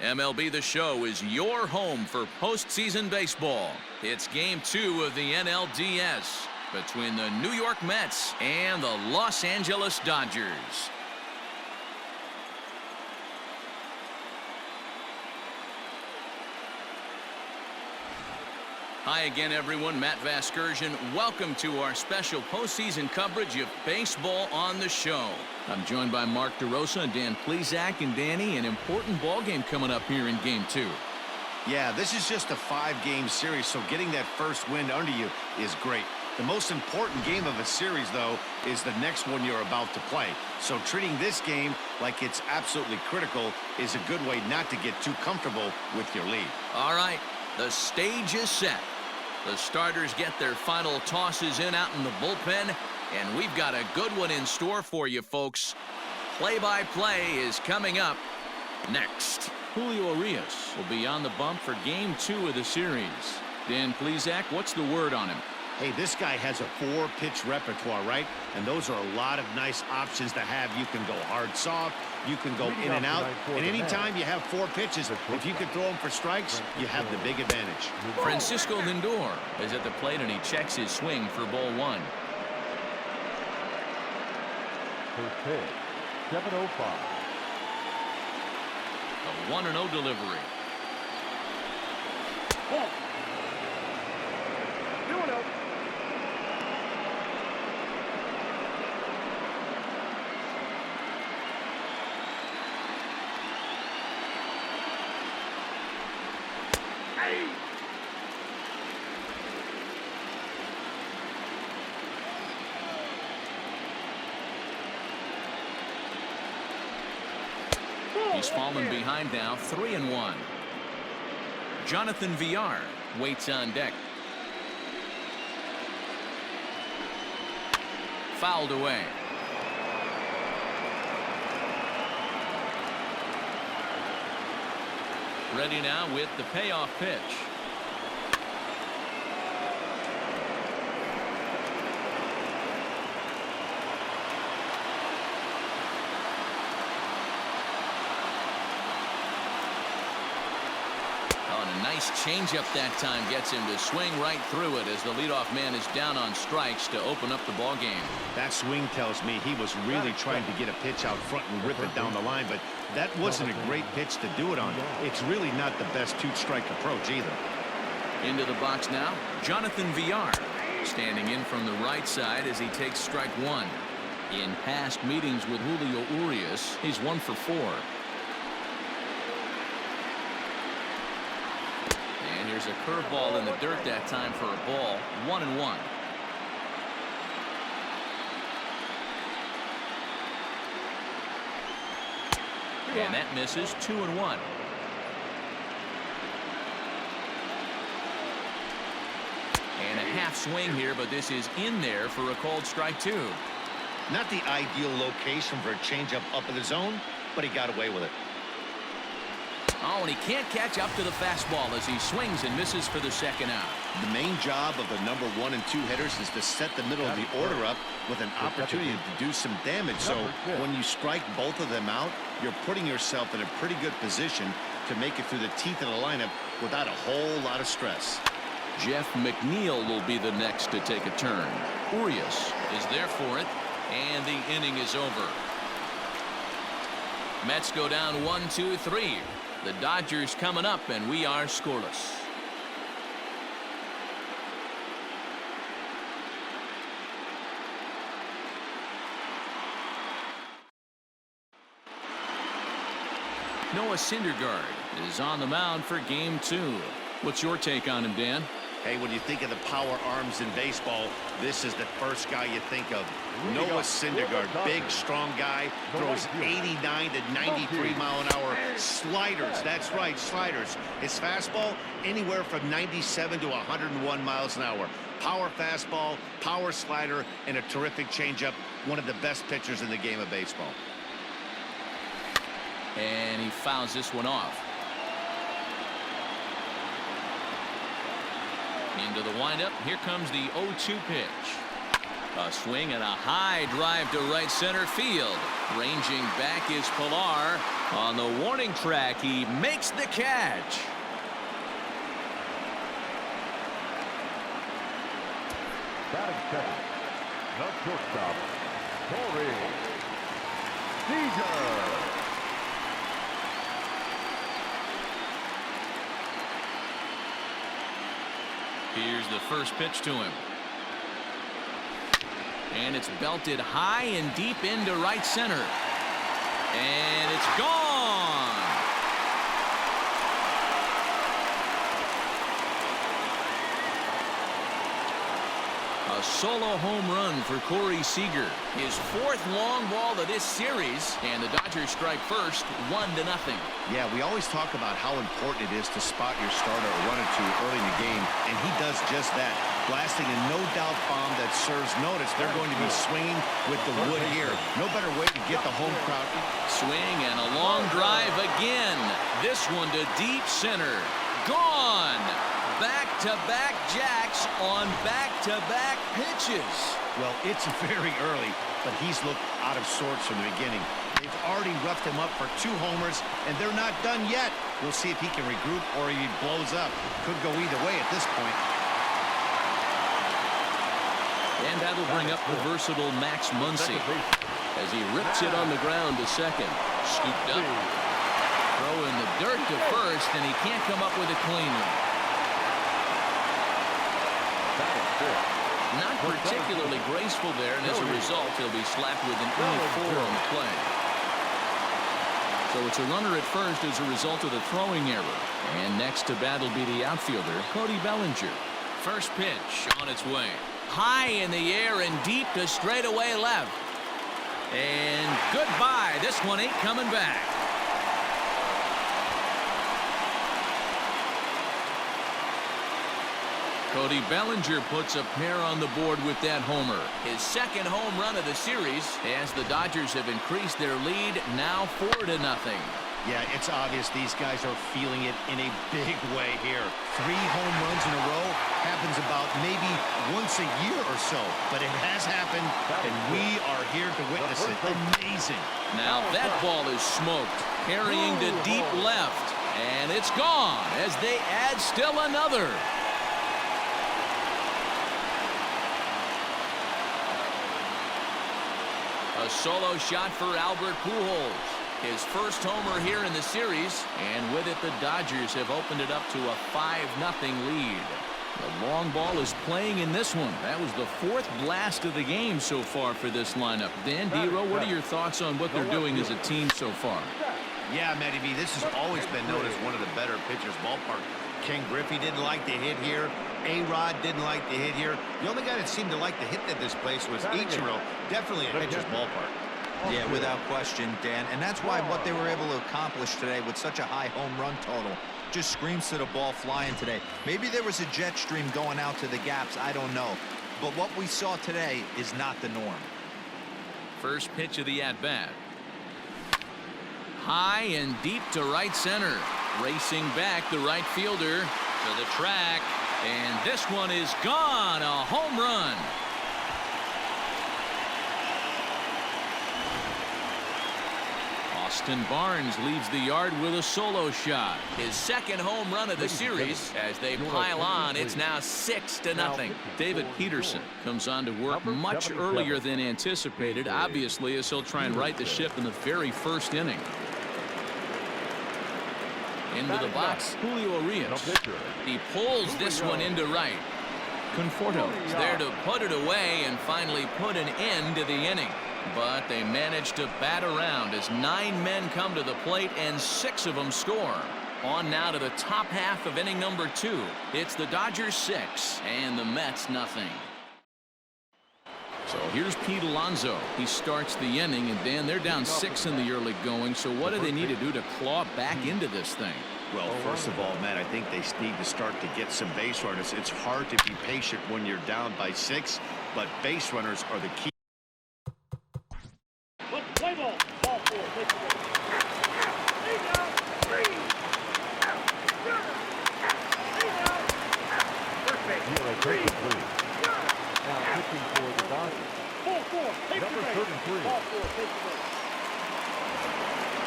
MLB The Show is your home for postseason baseball. It's Game 2 of the NLDS between the New York Mets and the Los Angeles Dodgers. Hi again, everyone. Matt Vasgersian. Welcome to our special postseason coverage of Baseball on the Show. I'm joined by Mark DeRosa, Dan Plesac, and Danny. An important ball game coming up here in Game 2. Yeah, this is just a 5-game series, so getting that first win under you is great. The most important game of a series, though, is the next one you're about to play. So treating this game like it's absolutely critical is a good way not to get too comfortable with your lead. All right, the stage is set. The starters get their final tosses in out in the bullpen, and we've got a good one in store for you, folks. Play-by-play is coming up next. Julio Urias will be on the bump for Game 2 of the series. Dan Plesac, what's the word on him? Hey, this guy has a 4-pitch repertoire, right? And those are a lot of nice options to have. You can go hard soft, you can go in and out, and anytime you have 4 pitches, if you can throw them for strikes, you have the big advantage. Francisco Lindor is at the plate, and he checks his swing for ball 1. Okay, 7:05. A 1-0 delivery. Ball. 2-0. He's fallen behind now, 3-1. Jonathan Villar waits on deck. Fouled away. Ready now with the payoff pitch. Nice changeup that time gets him to swing right through it as the leadoff man is down on strikes to open up the ball game. That swing tells me he was really trying to get a pitch out front and rip it down the line, but that wasn't a great pitch to do it on. It's really not the best 2-strike approach either. Into the box now, Jonathan Villar standing in from the right side as he takes strike 1. In past meetings with Julio Urias, he's 1 for 4. Here's a curveball in the dirt that time for a ball. 1-1. And that misses. 2-1. And a half swing here, but this is in there for a called strike 2. Not the ideal location for a changeup up in the zone, but he got away with it. Oh, and he can't catch up to the fastball as he swings and misses for the second out. The main job of the number 1 and 2 hitters is to set the middle of the order up with an opportunity to do some damage. So when you strike both of them out, you're putting yourself in a pretty good position to make it through the teeth of the lineup without a whole lot of stress. Jeff McNeil will be the next to take a turn. Urias is there for it, and the inning is over. Mets go down 1-2-3. The Dodgers coming up, and we are scoreless. Noah Syndergaard is on the mound for Game 2. What's your take on him, Dan? Hey, when you think of the power arms in baseball, this is the first guy you think of. Noah Syndergaard, big, strong guy, throws 89 to 93 mile an hour sliders. That's right, sliders. His fastball, anywhere from 97 to 101 miles an hour. Power fastball, power slider, and a terrific changeup. One of the best pitchers in the game of baseball. And he fouls this one off. Into the windup. Here comes the 0-2 pitch. A swing and a high drive to right center field. Ranging back is Pilar. On the warning track, he makes the catch. Batting second, the shortstop, Corey Seager. Here's the first pitch to him. And it's belted high and deep into right center. And it's gone. A solo home run for Corey Seager. His fourth long ball of this series. And the Dodgers strike first, 1-0. Yeah, we always talk about how important it is to spot your starter a run or two early in the game, and he does just that, blasting a no-doubt bomb that serves notice. They're going to be swinging with the wood here. No better way to get the home crowd. Swing and a long drive again. This one to deep center. Gone. Back-to-back jacks on back-to-back pitches. Well, it's very early, but he's looked out of sorts from the beginning. They've already roughed him up for 2 homers, and they're not done yet. We'll see if he can regroup or if he blows up. Could go either way at this point. And that'll bring up the versatile Max Muncy as he rips it on the ground to second. Scooped up. Throw in the dirt to first, and he can't come up with a clean one. Not particularly graceful there, and as a result, he'll be slapped with an E4 on the play. So it's a runner at first as a result of the throwing error. And next to bat will be the outfielder, Cody Bellinger. First pitch on its way. High in the air and deep to straightaway left. And goodbye. This one ain't coming back. Cody Bellinger puts a pair on the board with that homer. His second home run of the series as the Dodgers have increased their lead, now 4-0. Yeah, it's obvious these guys are feeling it in a big way here. 3 home runs in a row happens about maybe once a year or so, but it has happened, and we are here to witness it. Amazing. Now that ball is smoked, carrying to deep left, and it's gone as they add still another. A solo shot for Albert Pujols. His first homer here in the series, and with it the Dodgers have opened it up to a 5-0 lead. The long ball is playing in this one. That was the 4th blast of the game so far for this lineup. Dan Dero, what are your thoughts on what they're doing as a team so far? Yeah, Matty B, this has always been known as one of the better pitchers' ballpark. Ken Griffey didn't like to hit here. A-Rod didn't like to hit here. The only guy that seemed to like to hit at this place was Ichiro. Definitely a pitcher's ballpark. Yeah, without question, Dan. And that's why what they were able to accomplish today with such a high home run total just screams to the ball flying today. Maybe there was a jet stream going out to the gaps. I don't know. But what we saw today is not the norm. First pitch of the at-bat. High and deep to right center. Racing back the right fielder to the track. And this one is gone. A home run. Austin Barnes leaves the yard with a solo shot. His second home run of the series. As they pile on, it's now 6-0. David Peterson comes on to work much earlier than anticipated, obviously, as he'll try and right the ship in the very first inning. Into the box, Julio Urias. He pulls this one into right. Conforto is there to put it away and finally put an end to the inning. But they manage to bat around as 9 men come to the plate and 6 of them score. On now to the top half of inning number 2. It's the Dodgers 6 and the Mets nothing. So here's Pete Alonso. He starts the inning, and Dan, they're down 6 in the early going. So what do they need to do to claw back into this thing? Well, first of all, Matt, I think they need to start to get some base runners. It's hard to be patient when you're down by 6, but base runners are the key. Play ball. Ball 4. Now pitching for the Dodgers, 4. Take Number the base. 33. Ball 4. Take the base.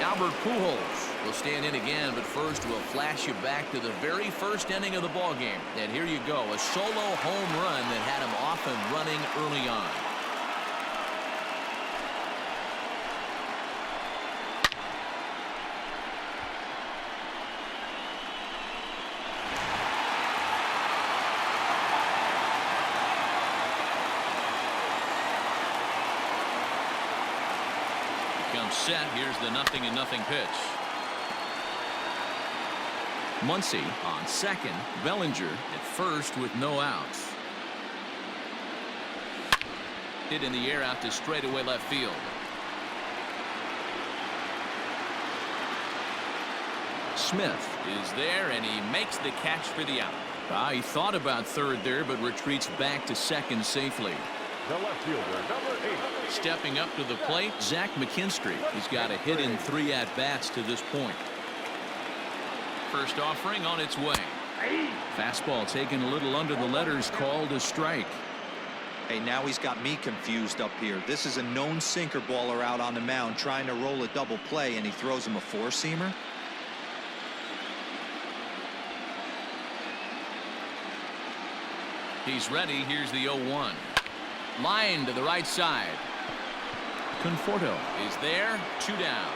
Albert Pujols will stand in again, but first we'll flash you back to the very first inning of the ball game. And here you go, a solo home run that had him off and running early on. Comes set. Here's the 0-0 pitch. Muncy on second. Bellinger at first with no outs. Hit in the air out to straightaway left field. Smith is there, and he makes the catch for the out. He thought about third there, but retreats back to second safely. The left fielder, number 8. Stepping up to the plate, Zach McKinstry. He's got a hit in 3 at-bats to this point. First offering on its way. Fastball taken a little under the letters, called a strike. Hey, now he's got me confused up here. This is a known sinker baller out on the mound trying to roll a double play, and he throws him a four-seamer. He's ready. Here's the 0-1. Line to the right side. Conforto is there. 2 down.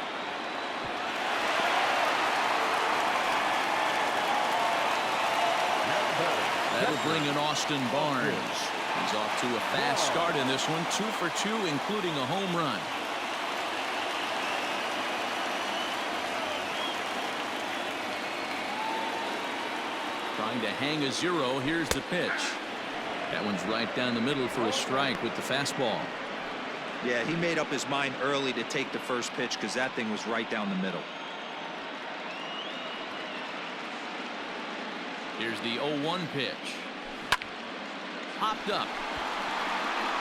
That'll bring in Austin Barnes. He's off to a fast start in this one. 2 for 2, including a home run. Trying to hang a 0. Here's the pitch. That one's right down the middle for a strike with the fastball. Yeah, he made up his mind early to take the first pitch because that thing was right down the middle. Here's the 0-1 pitch. Popped up.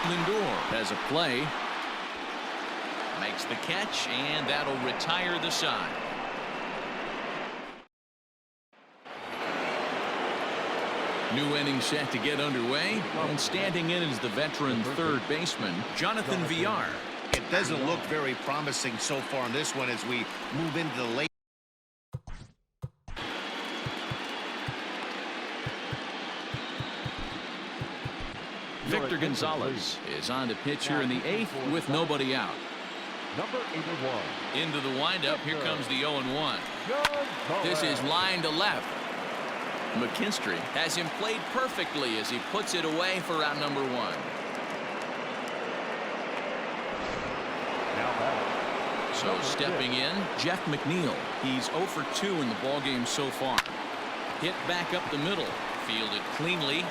Lindor has a play. Makes the catch, and that'll retire the side. New inning set to get underway, and standing in is the veteran third baseman, Jonathan Villar. It doesn't look very promising so far in this one as we move into the late. Victor Gonzalez is on the pitch here in the 8th with nobody out. Number 81. Into the windup. Here comes the 0-1. This is line to left. McKinstry has him played perfectly as he puts it away for out number 1. So stepping in, Jeff McNeil. He's 0 for 2 in the ballgame so far. Hit back up the middle. Fielded cleanly.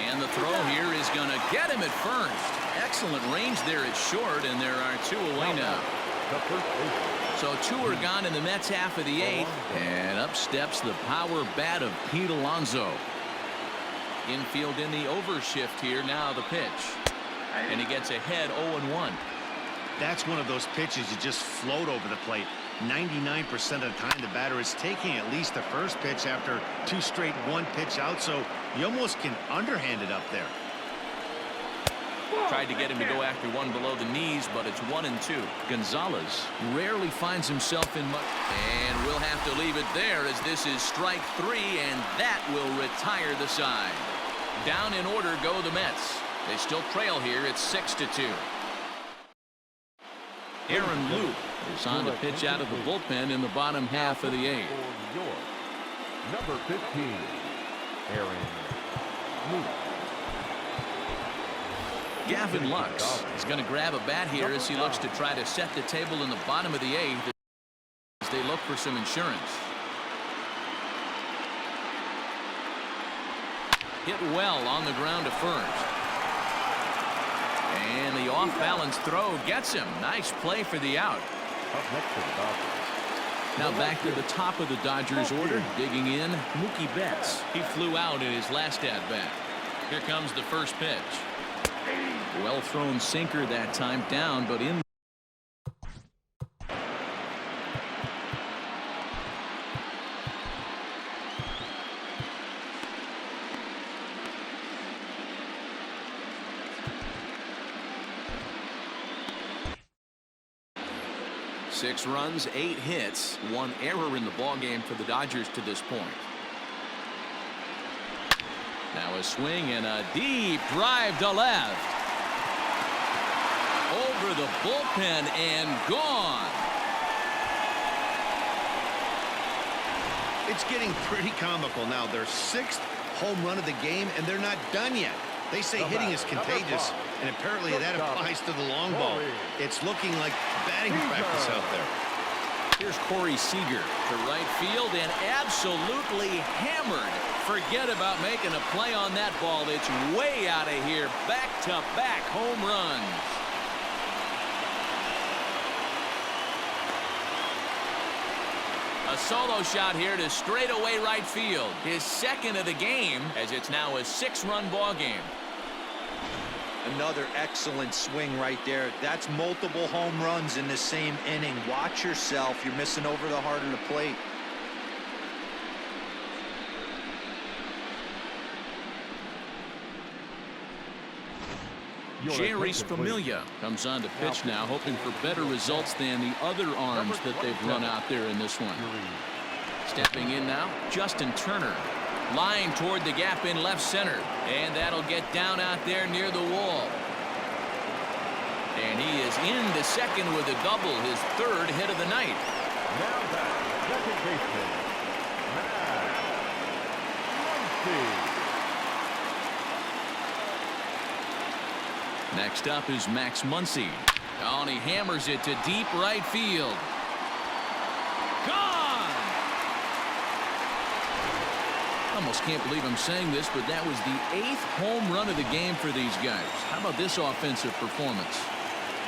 And the throw here is going to get him at first. Excellent range there at short, and there are 2 away now. So 2 are gone in the Mets half of the 8th, and up steps the power bat of Pete Alonso. Infield in the overshift here. Now the pitch, and he gets ahead 0-1. That's one of those pitches you just float over the plate. 99% of the time the batter is taking at least the first pitch after 2 straight 1-pitch out, so you almost can underhand it up there. Tried to get him to go after one below the knees, but it's 1-2. Gonzalez rarely finds himself in much, and we'll have to leave it there as this is strike 3, and that will retire the side. Down in order go the Mets. They still trail here. It's 6-2. Aaron Luke is on to pitch out of the bullpen in the bottom half of the 8th. Number 15, Aaron Luke. Gavin Lux is going to grab a bat here as he looks to try to set the table in the bottom of the 8th as they look for some insurance. Hit well on the ground to first. And the off-balance throw gets him. Nice play for the out. Up next to the Dodgers. Now back to the top of the Dodgers order. Digging in, Mookie Betts. He flew out in his last at-bat. Here comes the first pitch. Well thrown sinker that time, down, but in. 6 runs, 8 hits, 1 error in the ballgame for the Dodgers to this point. Now a swing and a deep drive to left. Over the bullpen and gone. It's getting pretty comical now. Their 6th home run of the game, and they're not done yet. They say hitting is contagious, and apparently that applies to the long ball. It's looking like batting practice out there. Here's Corey Seager to right field and absolutely hammered. Forget about making a play on that ball. It's way out of here. Back-to-back home runs. A solo shot here to straightaway right field. His 2nd of the game, as it's now a 6-run ball game. Another excellent swing right there. That's multiple home runs in the same inning. Watch yourself. You're missing over the heart of the plate. Jerry's Familia comes on to pitch now, hoping for better results than the other arms that they've run out there in this one. Stepping in now, Justin Turner. Line toward the gap in left center. And that'll get down out there near the wall. And he is into second with a double, his 3rd hit of the night. Now back, second baseman, Next up is Max Muncy. Oh, and he hammers it to deep right field. Gone! Almost can't believe I'm saying this, but that was the 8th home run of the game for these guys. How about this offensive performance?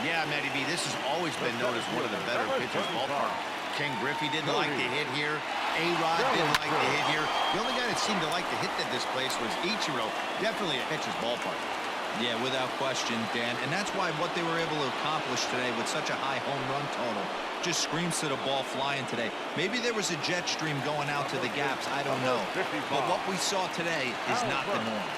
Yeah, Matty B, this has always been known as one of the better pitchers' ballpark. Ken Griffey didn't like to hit here. A-Rod didn't like to hit here. The only guy that seemed to like to hit at this place was Ichiro. Definitely a pitcher's ballpark. Yeah, without question, Dan. And that's why what they were able to accomplish today with such a high home run total just screams to the ball flying today. Maybe there was a jet stream going out to the gaps. I don't know. But what we saw today is not the norm.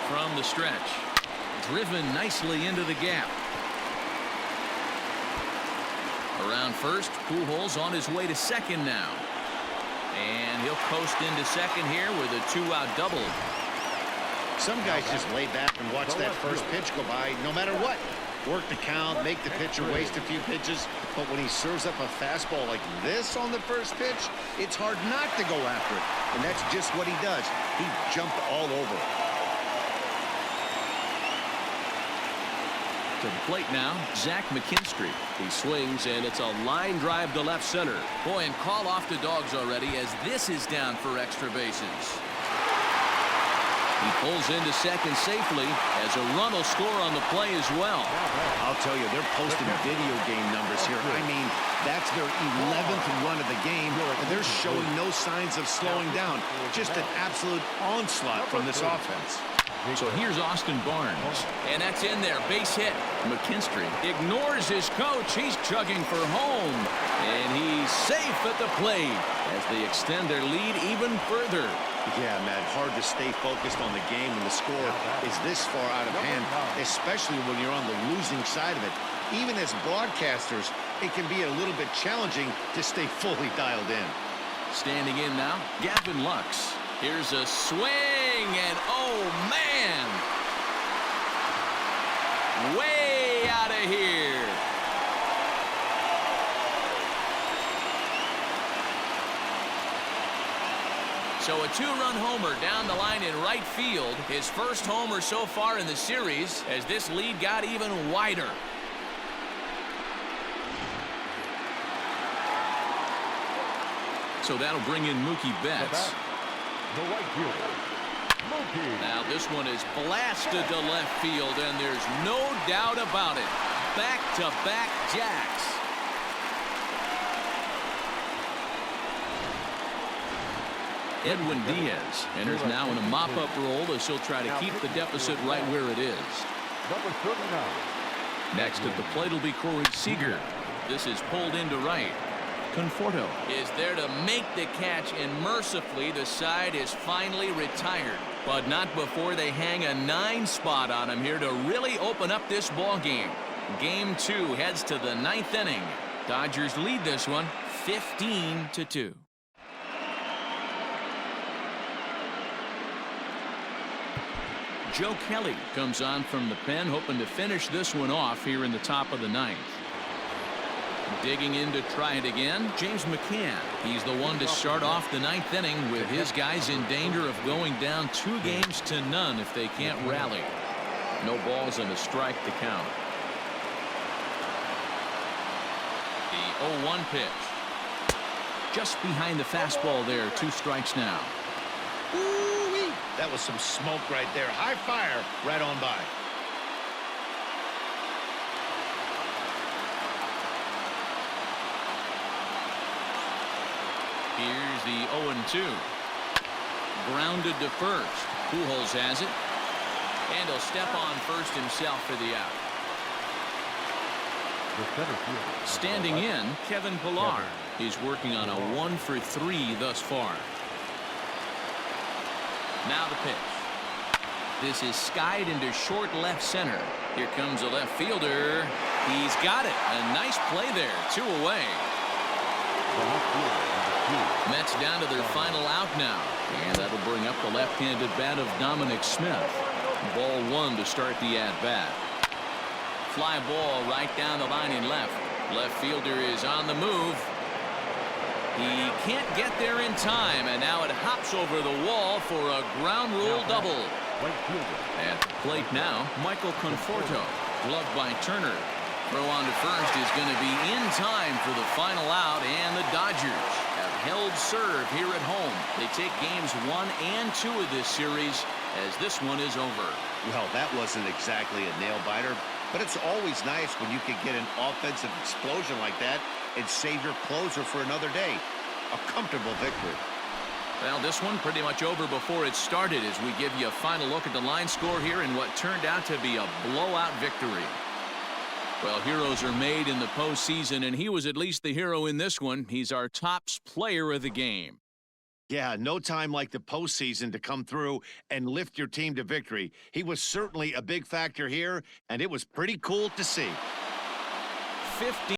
From the stretch. Driven nicely into the gap. Around first, Pujols on his way to second now. And he'll coast into second here with a 2-out double. Some guys just lay back and watch that first pitch go by no matter what. Work the count, make the pitcher waste a few pitches. But when he serves up a fastball like this on the first pitch, it's hard not to go after it. And that's just what he does. He jumped all over it. To the plate now, Zach McKinstry. He swings, and it's a line drive to left center. Boy, and call off the dogs already as this is down for extra bases. He pulls into second safely as a run will score on the play as well. I'll tell you, they're posting video game numbers here. I mean, that's their 11th run of the game, and they're showing no signs of slowing down. Just an absolute onslaught from this offense. So here's Austin Barnes, and that's in there, base hit. McKinstry ignores his coach. He's chugging for home, and he's safe at the plate as they extend their lead even further. Yeah, Matt, hard to stay focused on the game when the score is this far out of hand, especially when you're on the losing side of it. Even as broadcasters, it can be a little bit challenging to stay fully dialed in. Standing in now, Gavin Lux. Here's a swing, and oh, man! Way out of here. So a 2-run homer down the line in right field. His first homer so far in the series as this lead got even wider. So that'll bring in Mookie Betts. The right fielder, Mookie. Now this one is blasted to left field, and there's no doubt about it. Back-to-back jacks. Edwin Diaz enters now in a mop-up role as he'll try to keep the deficit right where it is. Number 39. Next at the plate will be Corey Seager. This is pulled into right. Conforto is there to make the catch, and mercifully the side is finally retired. But not before they hang a 9 spot on him here to really open up this ball game. Game 2 heads to the 9th inning. Dodgers lead this one 15-2. Joe Kelly comes on from the pen, hoping to finish this one off here in the top of the 9th. Digging in to try it again, James McCann. He's the one to start off the 9th inning with his guys in danger of going down 2-0 if they can't rally. No balls and a strike to count. The 0-1 pitch. Just behind the fastball there, 2 strikes now. Ooh-wee. That was some smoke right there. High fire right on by. Here's the 0-2. Grounded to first. Pujols has it. And he'll step on first himself for the out. Standing in, Kevin Pillar. He's working on a 1-for-3 thus far. Now the pitch. This is skied into short left center. Here comes a left fielder. He's got it. A nice play there. 2 away. Mets down to their final out now. And that'll bring up the left-handed bat of Dominic Smith. Ball 1 to start the at-bat. Fly ball right down the line in left. Left fielder is on the move. He can't get there in time, and now it hops over the wall for a ground rule double. At the plate now, Michael Conforto, gloved by Turner. Throw on to first is going to be in time for the final out, and the Dodgers have held serve here at home. They take games 1 and 2 of this series as this one is over. Well, that wasn't exactly a nail-biter, but it's always nice when you can get an offensive explosion like that and save your closer for another day. A comfortable victory. Well, this one pretty much over before it started as we give you a final look at the line score here in what turned out to be a blowout victory. Well, heroes are made in the postseason, and he was at least the hero in this one. He's our top player of the game. Yeah, no time like the postseason to come through and lift your team to victory. He was certainly a big factor here, and it was pretty cool to see. 50